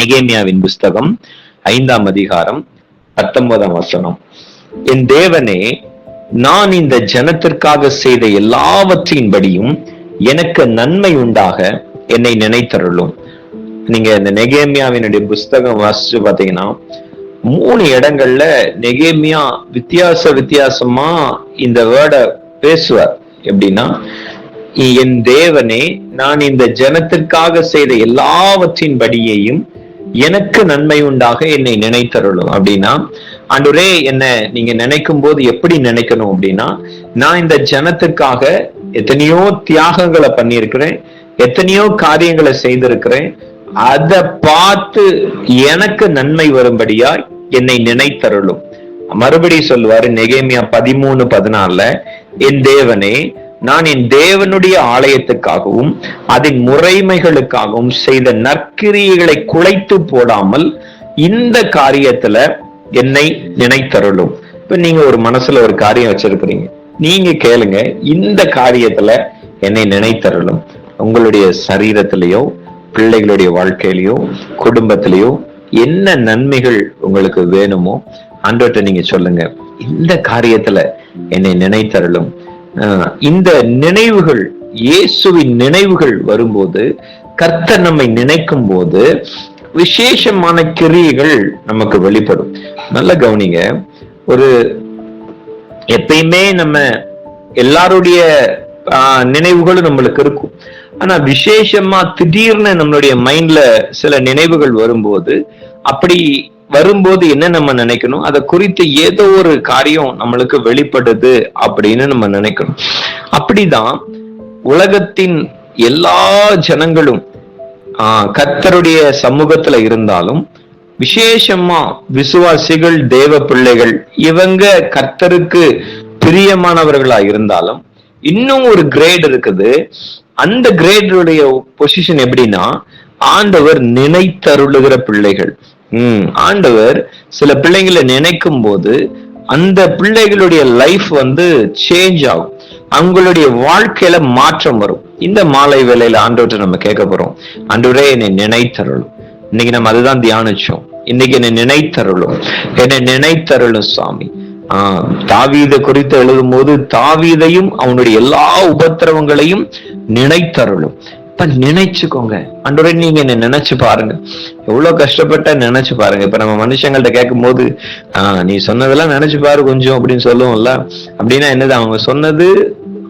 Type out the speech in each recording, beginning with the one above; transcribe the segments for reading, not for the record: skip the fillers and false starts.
நெகேமியாவின் புஸ்தகம் 5ஆம் அதிகாரம் 19ஆம் வசனம். என் தேவனே, நான் இந்த ஜனத்திற்காக செய்த எல்லாவற்றின்படியும் எனக்கு நன்மை உண்டாக என்னை நினைத்தருளும். நீங்க இந்த நெகேமியாவினுடைய புஸ்தகம் வாசிச்சு பாத்தீங்கன்னா 3 இடங்கள்ல நெகேமியா வித்தியாசமா இந்த வேர்ட பேசுவார். எப்படின்னா, என் தேவனே, நான் இந்த ஜனத்திற்காக செய்த எல்லாவற்றின்படியையும் எனக்கு நன்மை உண்டாக என்னை நினைத்தருளும். அப்படின்னா, ஆண்டவரே, என்ன நீங்க நினைக்கும் போது எப்படி நினைக்கணும் அப்படின்னா, நான் இந்த ஜனத்துக்காக எத்தனையோ தியாகங்களை பண்ணியிருக்கிறேன், எத்தனையோ காரியங்களை செய்திருக்கிறேன், அதை பார்த்து எனக்கு நன்மை வரும்படியா என்னை நினைத்தருளும். மறுபடி சொல்லுவாரு நெகேமியா 13:14, என் தேவனே, நான் என் தேவனுடைய ஆலயத்துக்காகவும் அதன் முறைமைகளுக்காகவும் செய்த நற்கிரியைகளை குலைத்து போடாமல் இந்த காரியத்துல என்னை நினைத்தருளும். இப்ப நீங்க ஒரு மனசுல ஒரு காரியம் வச்சிருக்கிறீங்க, நீங்க கேளுங்க, இந்த காரியத்துல என்னை நினைத்தருளும். உங்களுடைய சரீரத்திலேயோ, பிள்ளைகளுடைய வாழ்க்கையிலையோ, குடும்பத்திலேயோ என்ன நன்மைகள் உங்களுக்கு வேணுமோ ஆண்டவர்ட்ட நீங்க சொல்லுங்க, இந்த காரியத்துல என்னை நினைத்தருளும். இந்த நினைவுகள், இயேசுவின் நினைவுகள் வரும்போது, கர்த்தர் நம்மை நினைக்கும் போது விசேஷமான கிரியைகள் நமக்கு வெளிப்படும். நல்ல கவனிங்க, ஒரு எப்பயுமே நம்ம எல்லாருடைய நினைவுகளும் நம்மளுக்கு இருக்கும். ஆனா விசேஷமா திடீர்னு நம்மளுடைய மைண்ட்ல சில நினைவுகள் வரும்போது, அப்படி வரும்போது என்ன நம்ம நினைக்கணும், அதை குறித்து ஏதோ ஒரு காரியம் நம்மளுக்கு வெளிப்படுது அப்படின்னு நம்ம நினைக்கணும். அப்படிதான் உலகத்தின் எல்லா ஜனங்களும் கர்த்தருடைய சமூகத்துல இருந்தாலும், விசேஷமா விசுவாசிகள், தேவ பிள்ளைகள், இவங்க கர்த்தருக்கு பிரியமானவர்களா இருந்தாலும் இன்னும் ஒரு கிரேட் இருக்குது. அந்த கிரேடுடைய பொசிஷன் எப்படின்னா, ஆண்டவர் நினைத்தருளுகிற பிள்ளைகள். ஆண்டவர் சில பிள்ளைங்களை நினைக்கும் போது அந்த பிள்ளைகளுடைய லைஃப் சேஞ்ச் ஆகும், அவங்களுடைய வாழ்க்கையில மாற்றம் வரும். இந்த மாலை வேளையில ஆண்டவர்கிட்ட நம்ம கேட்க போறோம், ஆண்டவரே என்னை நினைத்தருளும். இன்னைக்கு நம்ம அதுதான் தியானிச்சோம். இன்னைக்கு என்னை நினைத்தருளும், என்னை நினைத்தருளும் சாமி. தாவீதை குறித்து எழுதும் போது தாவீதையும் அவனுடைய எல்லா உபத்திரவங்களையும் நினைத்தருளும். இப்ப நினைச்சுக்கோங்க, ஆண்டவரே நீங்க என்ன நினைச்சு பாருங்க, எவ்வளவு கஷ்டப்பட்ட நினைச்சு பாருங்க. இப்ப நம்ம மனுஷங்கள்ட்ட கேட்கும் போது நீ சொன்னதெல்லாம் நினைச்சு பாரு கொஞ்சம் அப்படின்னு சொல்லுவோம்ல. அப்படின்னா என்னது, அவங்க சொன்னது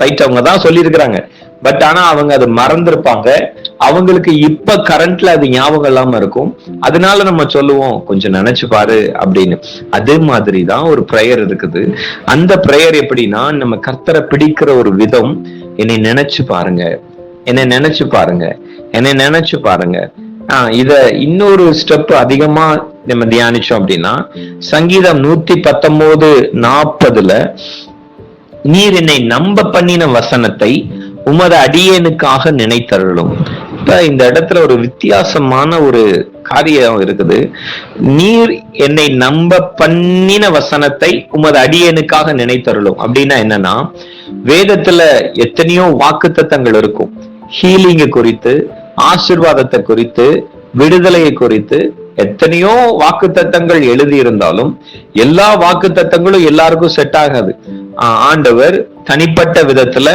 ரைட், அவங்க தான் சொல்லியிருக்கிறாங்க, பட் ஆனா அவங்க அதை மறந்துருப்பாங்க. அவங்களுக்கு இப்ப கரண்ட்ல அது ஞாபகம் இல்லாம இருக்கும். அதனால நம்ம சொல்லுவோம் கொஞ்சம் நினைச்சு பாரு அப்படின்னு. அதே மாதிரிதான் ஒரு பிரேயர் இருக்குது. அந்த பிரேயர் எப்படின்னா, நம்ம கர்த்தரை பிடிக்கிற ஒரு விதம், என்னை நினைச்சு பாருங்க, என்னை நினைச்சு பாருங்க, என்னை நினைச்சு பாருங்க. இத இன்னொரு ஸ்டெப் அதிகமா நம்ம தியானிச்சோம் அப்படின்னா, சங்கீதம் 119:40 நீர் என்னை நம்ப பண்ணின வசனத்தை உமது அடியேனுக்காக நினைத்தருளும். இப்ப இந்த இடத்துல ஒரு வித்தியாசமான ஒரு காரியம் இருக்குது. நீர் என்னை நம்ப பண்ணின வசனத்தை உமது அடியேனுக்காக நினைத்தருளும் அப்படின்னா என்னன்னா, வேதத்துல எத்தனையோ வாக்குத்தத்தங்கள் இருக்கும். ஹீலிங்க குறித்து, ஆசீர்வாதத்தை குறித்து, விடுதலையை குறித்து எத்தனையோ வாக்குத்தத்தங்கள் எழுதி இருந்தாலும் எல்லா வாக்குத்தத்தங்களும் எல்லாருக்கும் செட் ஆகாது. ஆண்டவர் தனிப்பட்ட விதத்துல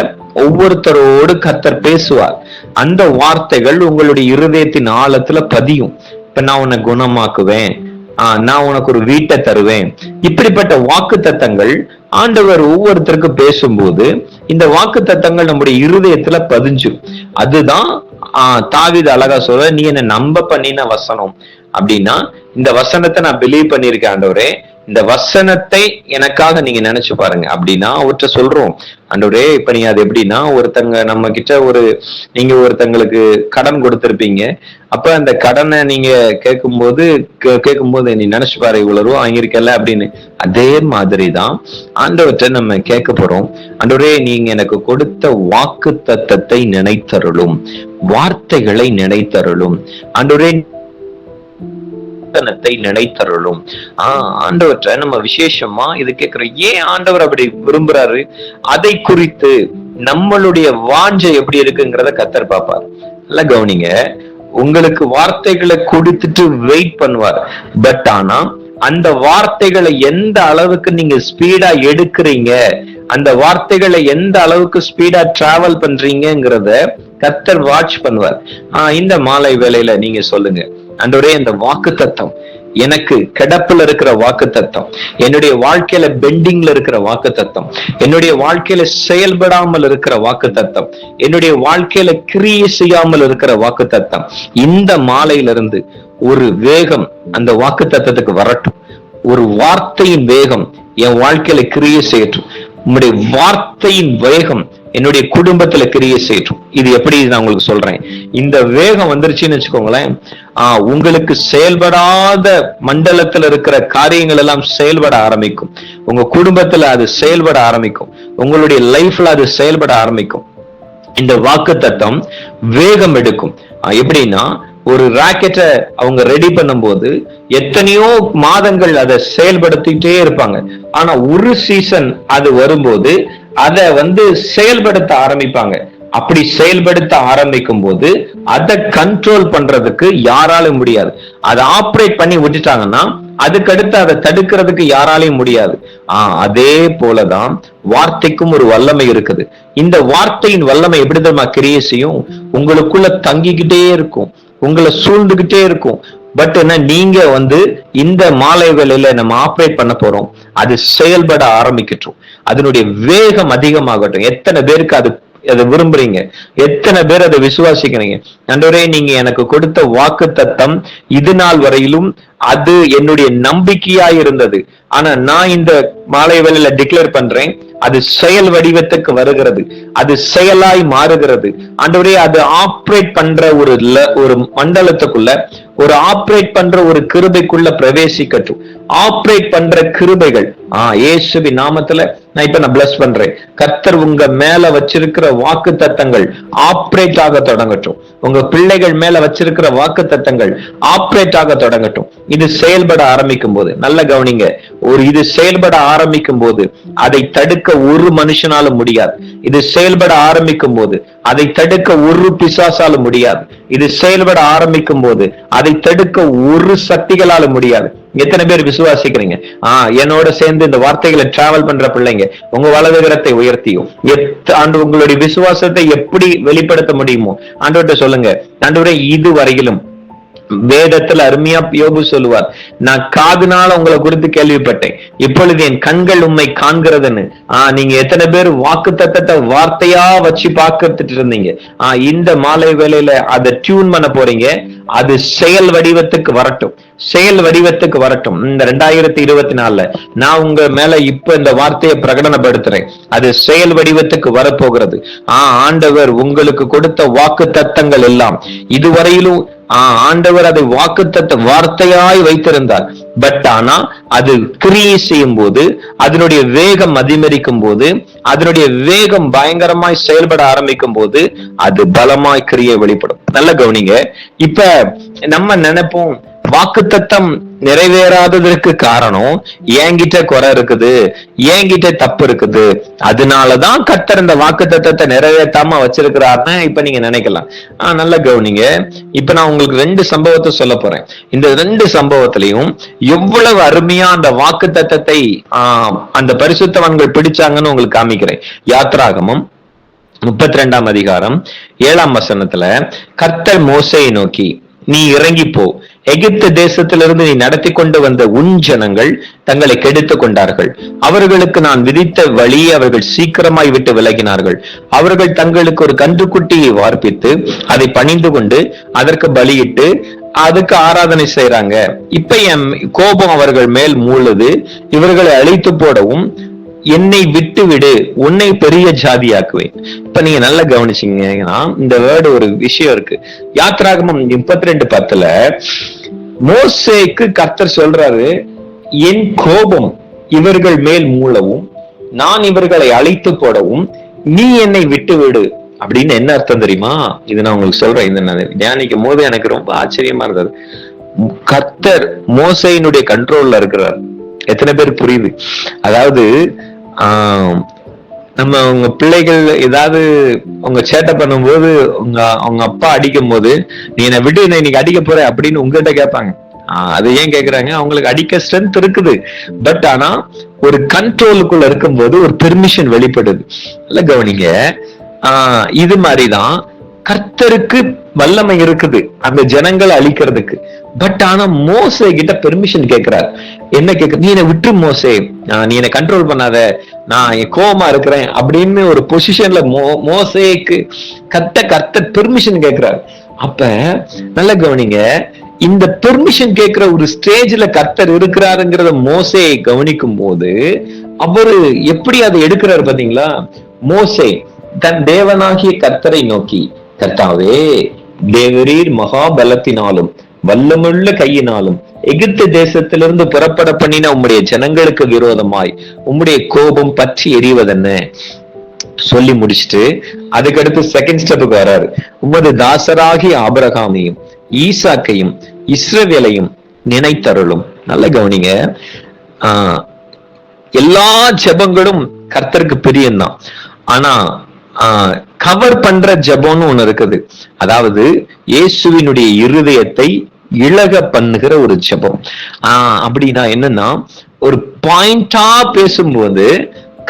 ஒவ்வொருத்தரோடு கர்த்தர் பேசுவார். அந்த வார்த்தைகள் உங்களுடைய இருதயத்தின் ஆழத்துல பதியும். இப்ப நான் உன்னை குணமாக்குவேன், நான் உனக்கு ஒரு வீட்டை தருவேன், இப்படிப்பட்ட வாக்குத்தத்தங்கள் ஆண்டவர் ஒவ்வொருத்தருக்கும் பேசும்போது இந்த வாக்குத்தத்தங்கள் நம்முடைய இருதயத்துல பதிஞ்சும். அதுதான் தாவீது அழகா சொல்ற, நீ என்ன நம்ப பண்ணின வசனம் அப்படின்னா, இந்த வசனத்தை நான் பிலீவ் பண்ணிருக்கேன் ஆண்டவரே, இந்த வசனத்தை எனக்காக நீங்க நினைச்சு பாருங்க அப்படின்னா அவர்கிட்ட சொல்றோம். ஆண்டவரே, இப்ப நீங்க அது எப்படின்னா, ஒருத்தங்க நம்ம கிட்ட நீங்க ஒருத்தங்களுக்கு கடன் கொடுத்திருப்பீங்க. அப்ப அந்த கடனை நீங்க கேட்கும்போது நீ நினைச்சு பாரு, இவ்வளவு ரூபா வாங்கியிருக்கல அப்படின்னு. அதே மாதிரிதான் ஆண்டவர்கிட்ட நம்ம கேட்க போறோம். ஆண்டவரே, நீங்க எனக்கு கொடுத்த வாக்கு தத்தத்தை நினைத்தருளும், வார்த்தைகளை நினைத்தருளும். ஆண்டவரே நினைத்தருளும். ஆண்டவற்றை நம்ம விசேஷமா இது கேட்கிறோம். ஏன் ஆண்டவர் அப்படி விரும்புறாரு, அதை குறித்து நம்மளுடைய வாஞ்சை எப்படி இருக்குங்கிறத கர்த்தர் பார்ப்பார். நல்லா கவனிங்க, உங்களுக்கு வார்த்தைகளை கொடுத்துட்டு வெயிட் பண்ணுவார். பட் ஆனா அந்த வார்த்தைகளை எந்த அளவுக்கு நீங்க ஸ்பீடா எடுக்கிறீங்க, அந்த வார்த்தைகளை எந்த அளவுக்கு ஸ்பீடா டிராவல் பண்றீங்கிறத கர்த்தர் வாட்ச் பண்ணுவார். இந்த மாலை வேளையில நீங்க சொல்லுங்க, ஆண்டவரே இந்த வாக்குத்தத்தம் எனக்கு கிடப்புல இருக்கிற வாக்குத்தத்தம், என்னுடைய வாழ்க்கையில பெண்டிங்ல இருக்கிற வாக்குத்தத்தம், என்னுடைய வாழ்க்கையில செயல்படாமல் இருக்கிற வாக்குத்தத்தம், என்னுடைய வாழ்க்கையில கிரியை செய்யாமல் இருக்கிற வாக்குத்தத்தம், இந்த மாலையிலிருந்து ஒரு வேகம் அந்த வாக்குத்தத்தத்துக்கு வரட்டும். ஒரு வார்த்தையின் வேகம் என் வாழ்க்கையில கிரியை செய்யட்டும். உங்களுடைய வார்த்தையின் வேகம் என்னுடைய குடும்பத்துல கிரியை செய்யட்டும். இது எப்படி நான் உங்களுக்கு சொல்றேன். இந்த வேகம் வந்துருச்சுன்னு வச்சுக்கோங்களேன், உங்களுக்கு செயல்படாத மண்டலத்துல இருக்கிற காரியங்கள் எல்லாம் செயல்பட ஆரம்பிக்கும். உங்க குடும்பத்துல அது செயல்பட ஆரம்பிக்கும். உங்களுடைய லைஃப்ல அது செயல்பட ஆரம்பிக்கும். இந்த வாக்குத்தத்தம் வேகம் எடுக்கும். எப்படின்னா, ஒரு ராக்கெட்டை அவங்க ரெடி பண்ணும் போது எத்தனையோ மாதங்கள் அதை செயல்படுத்திட்டே இருப்பாங்க. ஆனா ஒரு சீசன் அது வரும்போது அதை செயல்படுத்த ஆரம்பிப்பாங்க. அப்படி செயல்படுத்த ஆரம்பிக்கும் போது அதை கண்ட்ரோல் பண்றதுக்கு யாராலும் முடியாது. அதை ஆப்ரேட் பண்ணி விட்டுட்டாங்கன்னா அதுக்கடுத்து அதை தடுக்கிறதுக்கு யாராலையும் முடியாது. அதே போலதான் வார்த்தைக்கும் ஒரு வல்லமை இருக்குது. இந்த வார்த்தையின் வல்லமை எப்படி தெரியுமா கிரியை செய்யும்? உங்களுக்குள்ள தங்கிக்கிட்டே இருக்கும், உங்களை சூழ்ந்துகிட்டே இருக்கும். பட் என்ன, நீங்க இந்த மாலை வேளையில நம்ம ஆப்ரேட் பண்ண போறோம், அது செயல்பட ஆரம்பிக்கட்டும், அதனுடைய வேகம் அதிகமாகட்டும். எத்தனை பேருக்கு அதை விரும்புறீங்க? எத்தனை பேர் அதை விசுவாசிக்கிறீங்க? ஆண்டவரே, நீங்க எனக்கு கொடுத்த வாக்குத்தத்தம் இது நாள் வரையிலும் அது என்னுடைய நம்பிக்கையா இருந்தது. ஆனா நான் இந்த மாலை வேளையில டிக்ளேர் பண்றேன், அது செயல் வடிவத்துக்கு வருகிறது, அது செயலாய் மாறுகிறது. ஆண்டவரே, அது ஆப்ரேட் பண்ற ஒரு மண்டலத்துக்குள்ள, ஒரு ஆப்ரேட் பண்ற ஒரு கிருபைக்குள்ள பிரவேசிக்கட்டும். ஆப்ரேட் பண்ற கிருபைகள் இயேசுவின் நாமத்துல நான் பிளஸ் பண்றேன். கர்த்தர் உங்க மேல வச்சிருக்கிற வாக்கு தத்தங்கள் ஆப்ரேட் ஆக தொடங்கட்டும். உங்க பிள்ளைகள் மேல வச்சிருக்கிற வாக்கு தத்தங்கள் ஆப்ரேட் ஆக தொடங்கட்டும். இது செயல்பட ஆரம்பிக்கும் போது, நல்ல கவனிங்க, இது செயல்பட ஆரம்பிக்கும் போது அதை தடுக்க ஒரு மனுஷனாலும் முடியாது. இது செயல்பட ஆரம்பிக்கும் போது அதை தடுக்க ஒரு பிசாசாலும் முடியாது. இது செயல்பட ஆரம்பிக்கும் போது அதை தடுக்க ஒரு சக்திகளாலும் முடியாது. எத்தனை பேர் விசுவாசிக்கிறீங்க? என்னோட சேர்ந்து இந்த வார்த்தைகளை டிராவல் பண்ற பிள்ளைங்க, உங்க வலதுகரத்தை உயர்த்தியும் உங்களுடைய விசுவாசத்தை எப்படி வெளிப்படுத்த முடியுமோ ஆண்டவர்கிட்ட சொல்லுங்க. ஆண்டவரே, இது வரையிலும் வேதத்துல அருமையா யோபு சொல்லுவார், நான் காதுனால உங்களை குறித்து கேள்விப்பட்டேன், இப்பொழுது என் கண்கள் உண்மை காண்கிறதுன்னு. நீங்க எத்தனை பேர் வாக்கு தத்தத்தை வார்த்தையா வச்சு பார்த்துட்டு இருந்தீங்க? இந்த மாலை வேளையில அதை டியூன் பண்ண போறீங்க. அது செயல் வடிவத்துக்கு வரட்டும், செயல் வடிவத்துக்கு வரட்டும். இந்த 2024 நான் உங்க மேல இப்ப இந்த வார்த்தையை பிரகடனப்படுத்துறேன். அது செயல் வடிவத்துக்கு வரப்போகிறது. ஆண்டவர் உங்களுக்கு கொடுத்த வாக்கு தத்தங்கள் எல்லாம் இதுவரையிலும் ஆண்டவர் அதை வாக்குத்தத்த வார்த்தையாய் வைத்திருந்தார். பட் ஆனா அது கிரியை செய்யும் போது, அதனுடைய வேகம் அதிகரிக்கும் போது, அதனுடைய வேகம் பயங்கரமாய் செயல்பட ஆரம்பிக்கும் போது அது பலமாய் கிரியை வெளிப்படும். நல்ல கவனிங்க. இப்ப நம்ம நினைப்போம், வாக்குத்தத்தம் நிறைவேறாததற்கு காரணம் என்கிட்ட குறை இருக்குது, என்கிட்ட தப்பு இருக்குது, அதனாலதான் கர்த்தர் இந்த வாக்குத்தத்தத்தை நிறைவேற்றாம வச்சிருக்கிறாருன்னு இப்ப நீங்க நினைக்கலாம். நல்ல கவனிங்க. இப்ப நான் உங்களுக்கு 2 சம்பவத்தை சொல்ல போறேன். இந்த 2 சம்பவத்திலையும் எவ்வளவு அருமையா அந்த வாக்குத்தத்தத்தை அந்த பரிசுத்தவான்கள் பிடிச்சாங்கன்னு உங்களுக்கு காமிக்கிறேன். யாத்ராகமம் 32ஆம் அதிகாரம் 7ஆம் வசனத்துல கர்த்தர் மோசேயை நோக்கி, நீ இறங்கி போ, எகிப்து தேசத்திலிருந்து நீ நடத்தி கொண்டு வந்த உன் ஜனங்கள் தங்களை கெடுத்துக் கொண்டார்கள். அவர்களுக்கு நான் விதித்த வழியை அவர்கள் சீக்கிரமாய் விட்டு விலகினார்கள். அவர்கள் தங்களுக்கு ஒரு கன்றுக்குட்டியை வார்ப்பித்து அதை பணிந்து கொண்டு அதற்கு பலியிட்டு அதுக்கு ஆராதனை செய்யறாங்க. இப்ப என் கோபம் அவர்கள் மேல் மூழுது, இவர்களை அழித்து போடவும் என்னை விட்டு விடு, உன்னை பெரிய ஜாதியாக்குவேன். இப்ப நீங்க நல்லா கவனிச்சீங்கன்னா இந்த வேர்டு ஒரு விஷயம் இருக்கு. யாத்ராகமம் 32:10 மோசேக்கு கர்த்தர் சொல்றாரு, என் கோபம் இவர்கள் மேல் மூளவும் நான் இவர்களை அழித்து போடவும் நீ என்னை விட்டு விடு அப்படின்னு என்ன அர்த்தம் தெரியுமா? இது நான் உங்களுக்கு சொல்றேன். இந்த நான் தியானிக்கும் போது எனக்கு ரொம்ப ஆச்சரியமா இருந்தது. கர்த்தர் மோசேயினுடைய கண்ட்ரோல்ல இருக்கிறார். எத்தனை பேர் புரியுது? அதாவது நம்ம உங்க பிள்ளைகள் ஏதாவது உங்க சேட்டை பண்ணும்போது அவங்க அப்பா அடிக்கும் போது, நீ என்னை விட்டு என்ன இன்னைக்கு அடிக்க போற அப்படின்னு உங்ககிட்ட கேட்பாங்க. அது ஏன் கேக்குறாங்க? அவங்களுக்கு அடிக்க ஸ்ட்ரென்த் இருக்குது. பட் ஆனா ஒரு கண்ட்ரோலுக்குள்ள இருக்கும்போது ஒரு பெர்மிஷன் வெளிப்படுது. இல்ல கவனிங்க. இது மாதிரிதான் கர்த்தருக்கு வல்லமை இருக்குது அந்த ஜனங்களை அழிக்கிறதுக்கு. பட் ஆனா மோசே கிட்ட பெர்மிஷன் கேட்கிறார். என்ன கேட்க? நீ என்னை விட்டு மோசே, நீ என்னை கண்ட்ரோல் பண்ணாத, நான் கோவமா இருக்கிறேன் அப்படின்னு ஒரு பொசிஷன்ல மோசேக்கு கர்த்தர் பெர்மிஷன் கேட்கிறார். அப்ப நல்ல கவனிங்க, இந்த பெர்மிஷன் கேட்கிற ஒரு ஸ்டேஜ்ல கர்த்தர் இருக்கிறாருங்கிறத மோசே கவனிக்கும் போது அவரு எப்படி அதை எடுக்கிறாரு பாத்தீங்களா? மோசே தன் தேவனாகிய கர்த்தரை நோக்கி, கர்த்தாவே, தேவரீர் மகாபலத்தினாலும் வல்லமுள்ள கையினாலும் எகிப்து தேசத்திலிருந்து புறப்பட பண்ணின உம்முடைய ஜனங்களுக்கு விரோதமாய் உம்முடைய கோபம் பற்றி எரிவதென்ன சொல்லி முடிச்சுட்டு அதுக்கடுத்து செகண்ட் ஸ்டெப்புக்கு வர்றாரு. உமது தாசராகி ஆபிரகாமையும் ஈசாக்கையும் இஸ்ரவேலையும் நினைத்தருளும். நல்ல கவனிங்க. எல்லா ஜெபங்களும் கர்த்தருக்கு பிரியம்தான். ஆனா கவர் பண்ற ஜெபம்னு ஒண்ணு இருக்குது. அதாவது இயேசுவினுடைய இருதயத்தை இழக பண்ணுகிற ஒரு ஜெபம். அப்படின்னா என்னன்னா, ஒரு பாயிண்டா பேசும்போது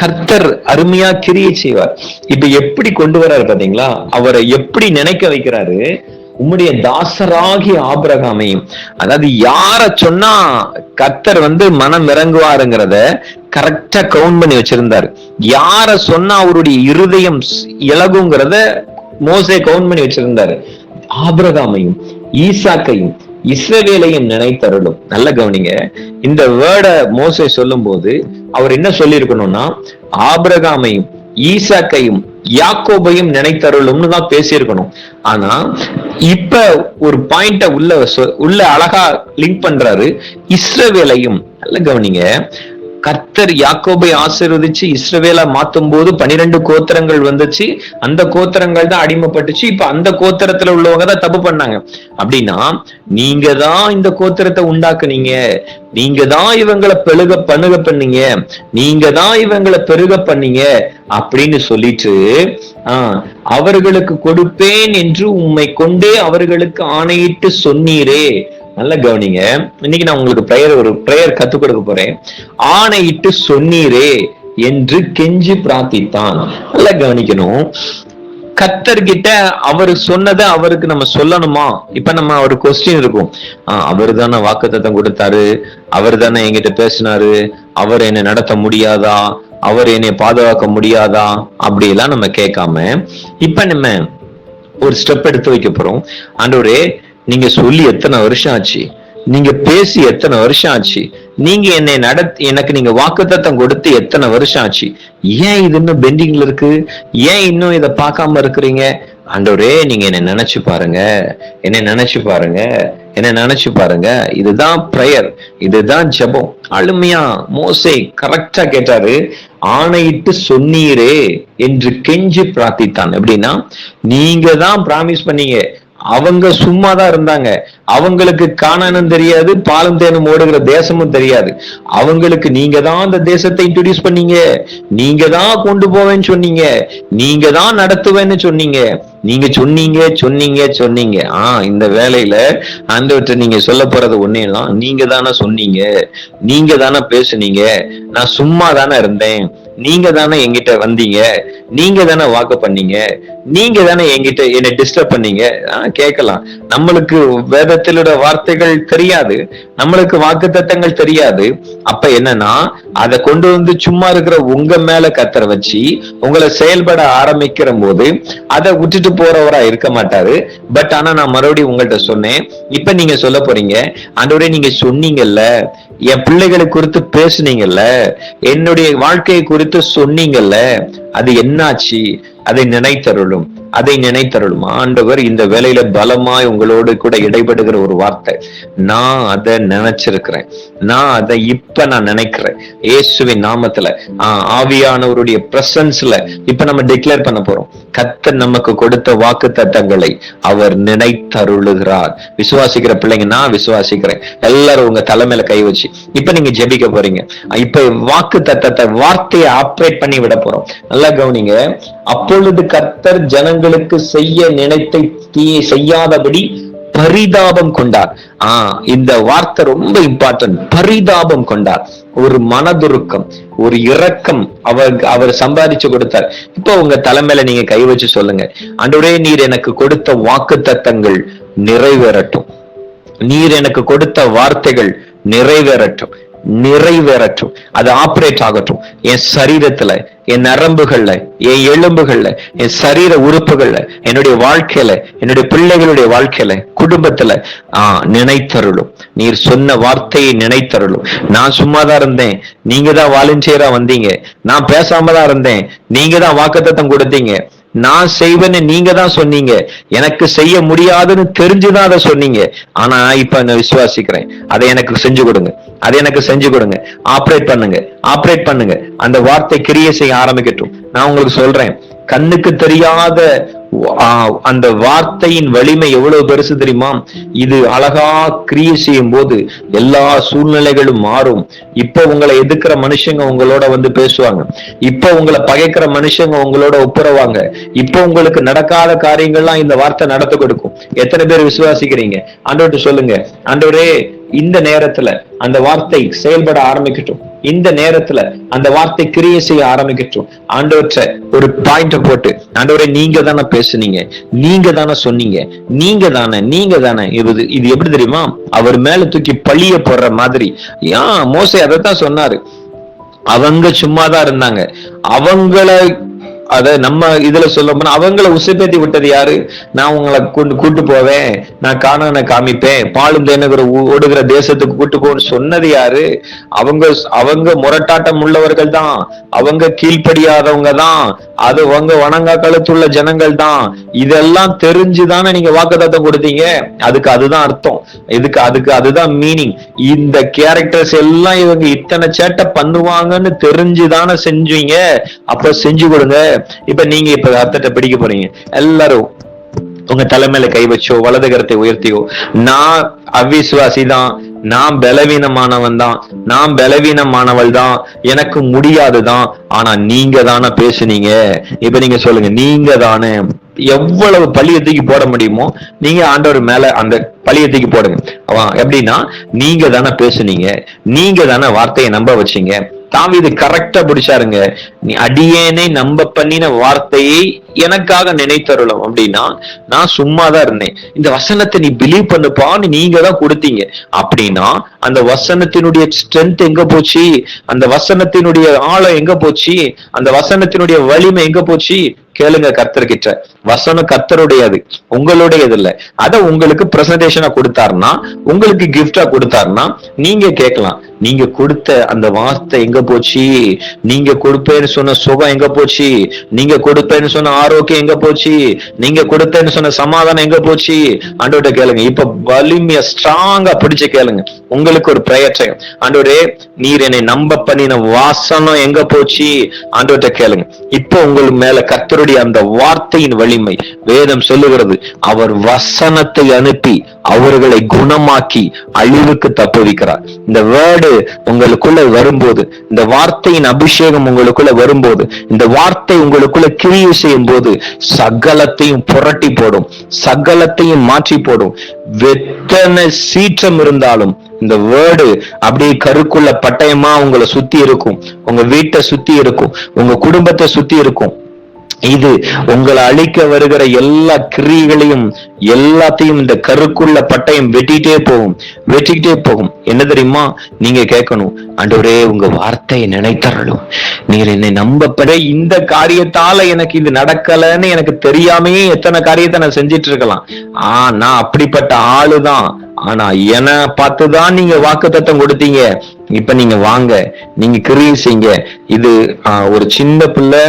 கர்த்தர் அருமையா கிரியை செய்வார். இப்ப எப்படி கொண்டு வர்றாரு பாத்தீங்களா? அவரை எப்படி நினைக்க வைக்கிறாரு? உம்முடைய தாசராகி ஆபிரகாமையும், அதாவது யார சொன்னா கர்த்தர் மனம் இறங்குவாருங்கிறத கரெக்டா கவுண்ட் பண்ணி வச்சிருந்தாரு. யார சொன்னா அவருடைய இருதயம் இலகுங்கிறத மோசே கவுண்ட் பண்ணி வச்சிருந்தாரு. ஆபிரகாமையும் ஈசாக்கையும் இஸ்ரவேலையும் நினைத்தருளும். நல்ல கவனிங்க. இந்த வேர்டை மோசே சொல்லும் போது அவர் என்ன சொல்லி இருக்கணும்னா, ஆபிரகாமையும் ஈசாக்கையும் யாக்கோபையும் நினைத்தருளும்னு தான் பேசியிருக்கணும். ஆனா இப்ப ஒரு பாயிண்ட உள்ள அழகா லிங்க் பண்றாரு, இஸ்ரவேலையும். நல்ல கவனிங்க. கர்த்தர் யாக்கோபை ஆசீர்வதிச்சு இஸ்ரவேலா மாத்தும் போது 12 கோத்திரங்கள் வந்துச்சு. அந்த கோத்திரங்கள் தான் அடிமைப்பட்டுச்சு. இப்ப அந்த கோத்திரத்துல உள்ளவங்க தான் தப்பு பண்ணாங்க. அப்படின்னா நீங்க தான் இந்த கோத்திரத்தை உண்டாக்குனீங்க, நீங்க தான் இவங்களை பணுக பண்ணீங்க, நீங்க தான் இவங்களை பெருக பண்ணீங்க அப்படின்னு சொல்லிட்டு அவர்களுக்கு கொடுப்பேன் என்று உம்மை கொண்டே அவர்களுக்கு ஆணையிட்டு சொன்னீரே. நல்ல கவனிங்க. இன்னைக்கு நான் உங்களுக்கு ஒரு பிரேயர் கத்துக் கொடுக்க போறேன். ஆணையிட்டு சொன்னீரே என்று கெஞ்சி பிரார்த்தித்தான். நல்ல கவனிக்கணும். கர்த்தர்கிட்ட அவர் சொன்னதை அவருக்கு நம்ம சொல்லணுமா? இப்ப நம்ம ஒரு கொஸ்டின் இருக்கும், அவரு தானே வாக்குத்தத்தம் கொடுத்தாரு, அவர் தானே என்கிட்ட பேசினாரு, அவர் என்னை நடத்த முடியாதா, அவர் என்னை பாதுகாக்க முடியாதா, அப்படி எல்லாம் நம்ம கேட்காம இப்ப நம்ம ஒரு ஸ்டெப் எடுத்து வைக்க போறோம். ஆண்டவரே, நீங்க சொல்லி எத்தனை வருஷம் ஆச்சு, நீங்க பேசி எத்தனை வருஷம் ஆச்சு, நீங்க என்னை எனக்கு நீங்க வாக்குத்தத்தம் கொடுத்து எத்தனை வருஷம் ஆச்சு, ஏன் இது இன்னும் பெண்டிங்ல இருக்கு, ஏன் இன்னும் இதை பார்க்காம இருக்கிறீங்க? ஆண்டவரே, நீங்க என்னை நினைச்சு பாருங்க, என்னை நினைச்சு பாருங்க, என்னை நினைச்சு பாருங்க. இதுதான் பிரேயர், இதுதான் ஜெபம். அழுமையா மோசே கரெக்டா கேட்டாரு. ஆணையிட்டு சொன்னீரே என்று கெஞ்சி பிரார்த்தித்தான். எப்படின்னா, நீங்க தான் பிராமிஸ் பண்ணீங்க, அவங்க சும்மாதான் இருந்தாங்க, அவங்களுக்கு கானானும் தெரியாது, பாலும் தேனும் ஓடுகிற தேசமும் தெரியாது. அவங்களுக்கு நீங்க தான் அந்த தேசத்தை இன்ட்ரோடியூஸ் பண்ணீங்க, நீங்க தான் கொண்டு போவேன்னு சொன்னீங்க, நீங்க தான் நடத்துவேன்னு சொன்னீங்க, நீங்க சொன்னீங்க சொன்னீங்க சொன்னீங்க. இந்த வேலையில ஆண்டவர்கிட்ட நீங்க சொல்ல போறது ஒன்னேதான், நீங்க தானே சொன்னீங்க, நீங்க தானே பேசுனீங்க, நான் சும்மா தானே இருந்தேன், நீங்க தானே என்கிட்ட வந்தீங்க, நீங்க தானே வாக்கு பண்ணீங்க, நீங்க தானே என்கிட்ட என்னை டிஸ்டர்ப் பண்ணீங்க. கேட்கலாம். நம்மளுக்கு வேதத்திலோட வார்த்தைகள் தெரியாது, நம்மளுக்கு வாக்கு தத்தங்கள் தெரியாது. அப்ப என்னன்னா, அதை கொண்டு சும்மா இருக்கிற உங்க மேல கர்த்தர் வச்சு உங்களை செயல்பட ஆரம்பிக்கிற போது அதை விட்டுட்டு போறவரா இருக்க மாட்டாரு. பட் ஆனா நான் மறுபடியும் உங்கள்கிட்ட சொன்னேன், இப்ப நீங்க சொல்ல போறீங்க, ஆண்டவரே நீங்க சொன்னீங்கல்ல, என் பிள்ளைகளை குறித்து பேசுனீங்கல்ல, என்னுடைய வாழ்க்கையை குறித்து சொன்னீங்கல்ல, அது என்னாச்சு, அதை நினைத்தருளும். அதை நினைத்தருளும். ஆண்டவர் இந்த வேலையில பலமாய் உங்களோடு கூட இடைபடுகிற ஒரு வார்த்தை, நான் அதை நினைச்சிருக்கிறேன், நான் அதை இப்ப நான் நினைக்கிறேன் இயேசுவின் நாமத்துல. ஆவியானவருடைய பிரசன்ஸ்ல இப்ப நம்ம டிக்ளேர் பண்ண போறோம். கர்த்தர் நமக்கு கொடுத்த வாக்கு தத்தங்களை அவர் நினைத்தருளுகிறார். விசுவாசிக்கிற பிள்ளைங்க, நான் விசுவாசிக்கிறேன். எல்லாரும் உங்க தலைமையில கை வச்சு இப்ப நீங்க ஜெபிக்க போறீங்க. இப்ப வாக்கு தத்தத்தை, வார்த்தையை ஆப்ரேட் பண்ணி விட போறோம். நல்லா கவனிங்க. அப்பொழுது கர்த்தர் ஜனங்களுக்கு செய்ய நினைத்தை தீயை செய்யாதபடி பரிதாபம் கொண்டார். இந்த வார்த்தை ரொம்ப இம்பார்ட்டன்ட். பரிதாபம் கொண்டார். ஒரு மனதுருக்கம், ஒரு இரக்கம் அவர் சம்பாதிச்சு கொடுத்தார். இப்போ உங்க தலைமையில நீங்க கை வச்சு சொல்லுங்க, ஆண்டவரே நீர் எனக்கு கொடுத்த வாக்கு தத்தங்கள் நிறைவேறட்டும், நீர் எனக்கு கொடுத்த வார்த்தைகள் நிறைவேறட்டும், நிறைவேறட்டும். அது ஆப்ரேட் ஆகட்டும் என் சரீரத்துல, என் நரம்புகள்ல, என் எலும்புகள்ல, என் சரீர உறுப்புகள்ல, என்னுடைய வாழ்க்கையில, என்னுடைய பிள்ளைகளுடைய வாழ்க்கையில, குடும்பத்துல நினைத்தருளும். நீர் சொன்ன வார்த்தையை நினைத்தருளும். நான் சும்மாதான் இருந்தேன், நீங்க தான் வாலண்டியரா வந்தீங்க. நான் பேசாம தான் இருந்தேன், நீங்க தான் வாக்குத்தத்தம் கொடுத்தீங்க. நான் செய்வேன்னு நீங்க தான் சொன்னீங்க, எனக்கு செய்ய முடியாதுன்னு தெரிஞ்சுதான் அதை சொன்னீங்க. ஆனா இப்ப நான் விசுவாசிக்கிறேன், அதை எனக்கு செஞ்சு கொடுங்க, அதை எனக்கு செஞ்சு கொடுங்க. ஆப்ரேட் பண்ணுங்க, ஆப்ரேட் பண்ணுங்க. அந்த வார்த்தை கிரியை செய்ய ஆரம்பிக்கட்டும். நான் உங்களுக்கு சொல்றேன், கண்ணுக்கு தெரியாத அந்த வார்த்தையின் வலிமை எவ்வளவு பெருசு தெரியுமா? இது அழகா கிரியை செய்யும் போது எல்லா சூழ்நிலைகளும் மாறும். இப்ப உங்களை எதிர்க்கிற மனுஷங்க உங்களோட வந்து பேசுவாங்க. இப்ப உங்களை பகைக்கிற மனுஷங்க உங்களோட ஒப்புரவாங்க. இப்ப உங்களுக்கு நடக்காத காரியங்கள்லாம் இந்த வார்த்தை நடத்த கொடுக்கும். எத்தனை பேர் விசுவாசிக்கிறீங்க? ஆண்டவர்கிட்ட சொல்லுங்க, ஆண்டவரே இந்த நேரத்துல அந்த வார்த்தை செயல்பட ஆரம்பிக்கட்டும். இந்த நேரத்துல அந்த வார்த்தை கிரியை செய்ய ஆரம்பிக்கட்டும். ஆண்டவற்ற ஒரு பாயிண்ட போட்டு, ஆண்டவரே நீங்க தானே பேசுனீங்க, நீங்க தானே சொன்னீங்க, நீங்க தானே. இது எப்படி தெரியுமா? அவர் மேல தூக்கி பழிய போடுற மாதிரி. மோசே அதைத்தான் சொன்னாரு. அவங்க சும்மாதான் இருந்தாங்க. அவங்கள அத நம்ம இதுல சொல்ல போனா அவங்கள உசுப்பேத்தி விட்டது யாரு? நான் உங்களை கூட்டு போவேன், நான் கானானை காமிப்பேன், பாலும் தேனுகிற ஓடுகிற தேசத்துக்கு கூட்டு போன்னு சொன்னது யாரு? அவங்க முரட்டாட்டம் உள்ளவர்கள் தான், அவங்க கீழ்ப்படியாதவங்க தான், அது அவங்க வணங்கா கழுத்துள்ள ஜனங்கள் தான். இதெல்லாம் தெரிஞ்சுதானே நீங்க வாக்குத்தத்தம் கொடுத்தீங்க. அதுதான் அர்த்தம். அதுதான் மீனிங். இந்த கேரக்டர்ஸ் எல்லாம் இவங்க இத்தனை சேட்டை பண்ணுவாங்கன்னு தெரிஞ்சுதானே செஞ்சீங்க. அப்ப செஞ்சு கொடுங்க. இப்ப நீங்க அர்த்தத்தை பிடிக்க போறீங்க. எல்லாரும் உங்க தலைமையில கை வச்சோ, வலது கரத்தை உயர்த்தியோ, நான் அவிசுவாசி தான், நான் பலவீனமானவன் தான், நான் பலவீனமானவள் தான், எனக்கு முடியாதுதான், ஆனா நீங்க தானே பேசுனீங்க. இப்ப நீங்க சொல்லுங்க, நீங்க தானே. எவ்வளவு பழிய தூக்கி போட முடியுமோ நீங்க ஆண்டவர் மேல அந்த பழிய தூக்கி போடுங்க. எப்படின்னா, நீங்க தானே பேசுனீங்க, நீங்க தானே வார்த்தையை நம்ப வச்சீங்க. தாவீது கரெக்டா பிடிச்சாருங்க. நீ அடியேனை நம்ப பண்ணின வார்த்தையை எனக்காக நினைத்தருளும் அப்படின்னா, நான் சும்மாதான் இருந்தேன். இந்த வசனத்தை நீ பிலீவ் பண்ணுப்பான்னு நீங்க தான் கொடுத்தீங்க அப்படின்னா, அந்த வசனத்தினுடைய ஸ்ட்ரென்த் எங்க போச்சு? அந்த வசனத்தினுடைய ஆழம் எங்க போச்சு? அந்த வசனத்தினுடைய வலிமை எங்க போச்சு? கேளுங்க கர்த்தர்கிட்ட. வசனம் கர்த்தருடையது, உங்களுடையது இல்ல. அத உங்களுக்கு பிரசன்டேஷனா கொடுத்தாருன்னா, உங்களுக்கு கிஃப்டா கொடுத்தாருன்னா நீங்க கேட்கலாம், நீங்க கொடுத்த அந்த வார்த்தை எங்க போச்சு? நீங்க கொடுப்பேன்னு சொன்ன சுகம் எங்க போச்சு? நீங்க கொடுப்பேன்னு சொன்ன ஆரோக்கியம் எங்க போச்சு? நீங்க கொடுத்தேன்னு சொன்ன சமாதானம் எங்க போச்சு? ஆண்டவர்கிட்ட கேளுங்க. இப்ப வலிமையா ஸ்ட்ராங்கா பிடிச்சு கேளுங்க. உங்களுக்கு ஒரு பிரயர் செய்யும். ஆண்டவரே நீர் என்னை நம்ப பண்ணின வாசனம் எங்க போச்சு? ஆண்டவர்கிட்ட கேளுங்க. இப்ப உங்களுக்கு மேல கர்த்தருடைய அந்த வார்த்தையின் வலிமை வேதம் சொல்லுகிறது. அவர் வசனத்தை அனுப்பி அவர்களை குணமாக்கி அழிவுக்கு தப்புவிக்கிறார். இந்த வேர்டு உங்களுக்குள்ள வரும்போது, இந்த வார்த்தையின் அபிஷேகம் உங்களுக்குள்ள வரும்போது, இந்த வார்த்தை உங்களுக்குள்ள கிரியை செய்யும் போது சகலத்தையும் புரட்டி போடும், சகலத்தையும் மாற்றி போடும். வெத்தனை சீற்றம் இருந்தாலும் இந்த வேர்டு அப்படியே கருக்குள்ள பட்டயமா உங்களை சுத்தி இருக்கும், உங்க வீட்டை சுத்தி இருக்கும், உங்க குடும்பத்தை சுத்தி இருக்கும். இது உங்களை அழிக்க வருகிற எல்லா கிரியைகளையும் எல்லாத்தையும் இந்த கருக்குள்ள பட்டயம் வெட்டிக்கிட்டே போகும். என்ன தெரியுமா நீங்க கேட்கணும்? ஆண்டவரே உங்க வார்த்தையை நினைத்தரலும், நீர் என்னை நம்பப்பட இந்த காரியத்தால எனக்கு இது நடக்கலன்னு எனக்கு தெரியாமையே எத்தனை காரியத்தை நான் செஞ்சிட்டு இருக்கலாம். நான் அப்படிப்பட்ட ஆளுதான். ஆனா என பார்த்துதான் நீங்க வாக்குத்தத்தம் கொடுத்தீங்க. இப்ப நீங்க வாங்க, நீங்க கிரியை செய்யுங்க. இது ஒரு சின்ன பிள்ளை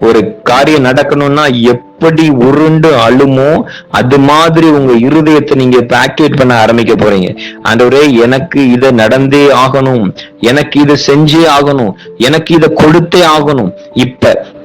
ஒரு காரியம் நடக்கணும்னா எப்படி உருண்டு அழுமோ அது மாதிரி உங்க இருதயத்தை நீங்க ஆக்டிவேட் பண்ண ஆரம்பிக்க போறீங்க. ஆண்டவரே, எனக்கு இதை நடந்தே ஆகணும், எனக்கு இதை செஞ்சே ஆகணும், எனக்கு இதை கொடுத்தே ஆகணும்.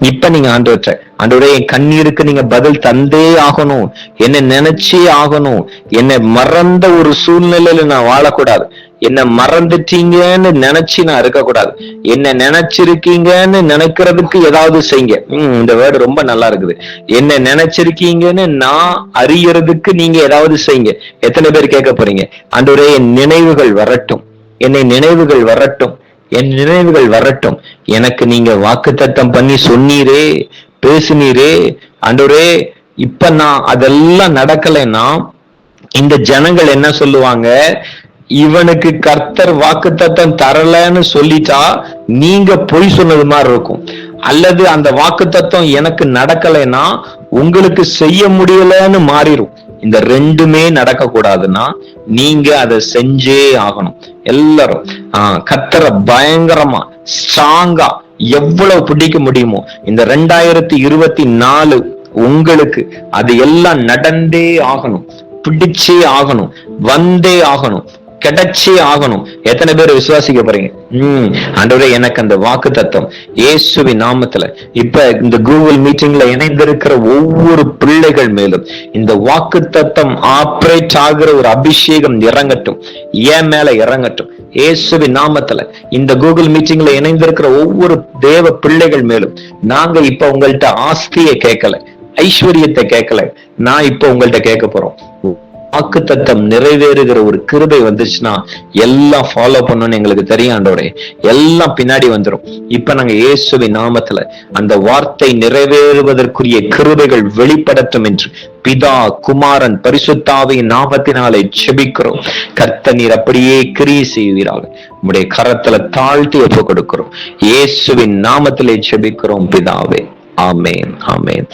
இப்ப நீங்க ஆண்டவரே, என் கண்ணீருக்கு நீங்க பதில் தந்தே ஆகணும், என்னை நினைச்சே ஆகணும், என்னை மறந்த ஒரு சூழ்நிலையில நான் வாழக்கூடாது, என்ன மறந்துட்டீங்கன்னு நினைச்சு நான் இருக்கக்கூடாது, என்ன நினைச்சிருக்கீங்கன்னு நினைக்கிறதுக்கு ஏதாவது செய்யுங்க. இந்த வேர்டு ரொம்ப நல்லா இருக்குது. என்ன நினைச்சிருக்கீங்கன்னு நான் அறியறதுக்கு நீங்க ஏதாவது செய்யுங்க. எத்தனை பேர் கேட்க போறீங்க? ஆண்டவரே, என் நினைவுகள் வரட்டும், என்னை நினைவுகள் வரட்டும், என் நினைவுகள் வரட்டும். எனக்கு நீங்க வாக்குத்தத்தம் பண்ணி சொன்னீரே, பேசுனீரே ஆண்டவரே, இப்ப நான் அதெல்லாம் நடக்கலைன்னா இந்த ஜனங்கள் என்ன சொல்லுவாங்க? இவனுக்கு கர்த்தர் வாக்குத்தத்தம் தரலன்னு சொல்லிட்டா நீங்க பொய் சொன்னது மாதிரி இருக்கும். அல்லது அந்த வாக்குத்தத்தம் எனக்கு நடக்கலைன்னா உங்களுக்கு செய்ய முடியலன்னு மாறிடும். இந்த ரெண்டுமே நடக்க கூடாதுன்னா நீங்க அதை செஞ்சே ஆகணும். எல்லாரும் கர்த்தரை பயங்கரமா ஸ்ட்ராங்கா எவ்வளவு பிடிக்க முடியுமோ இந்த 2024 உங்களுக்கு அது எல்லாம் நடந்தே ஆகணும், பிடிச்சே ஆகணும், வந்தே ஆகணும், கிடைச்சே ஆகணும். எத்தனை பேர் விசுவாசிக்க போறீங்க? ஆண்டவரே, எனக்கு அந்த வாக்கு தத்துவம் இயேசுவின் நாமத்துல இப்ப இந்த கூகுள் மீட்டிங்ல இணைந்திருக்கிற ஒவ்வொரு பிள்ளைகள் மேலும் இந்த வாக்கு தத்துவம் ஆப்ரேட் ஆகிற ஒரு அபிஷேகம் இறங்கட்டும், என் மேல இறங்கட்டும் இயேசுவின் நாமத்துல. இந்த கூகுள் மீட்டிங்ல இணைந்திருக்கிற ஒவ்வொரு தேவ பிள்ளைகள் மேலும் நாங்க இப்ப உங்கள்ட்ட ஆஸ்தியை கேட்கல, ஐஸ்வர்யத்தை கேட்கல, நான் இப்ப உங்கள்ட்ட கேட்க போறோம். வாக்கு தத்தம் நிறைவேறுகிற ஒரு கிருபை வந்துச்சுன்னா எல்லாம் ஃபாலோ பண்ணணும்னு எங்களுக்கு தெரியும் ஆண்டவரே, எல்லாம் பின்னாடி வந்துடும். இப்ப நாங்க இயேசுவின் நாமத்துல அந்த வார்த்தை நிறைவேறுவதற்குரிய கிருபைகள் வெளிப்படட்டும் என்று பிதா, குமாரன், பரிசுத்தாவியின் நாமத்தினாலே ஜெபிக்கிறோம். கர்த்தர் நீர் அப்படியே கிரியை செய்வீராக. உம்முடைய கரத்துல தாழ்த்தி ஒப்பு கொடுக்கிறோம். இயேசுவின் நாமத்திலே ஜெபிக்கிறோம் பிதாவே. ஆமேன், ஆமேன்.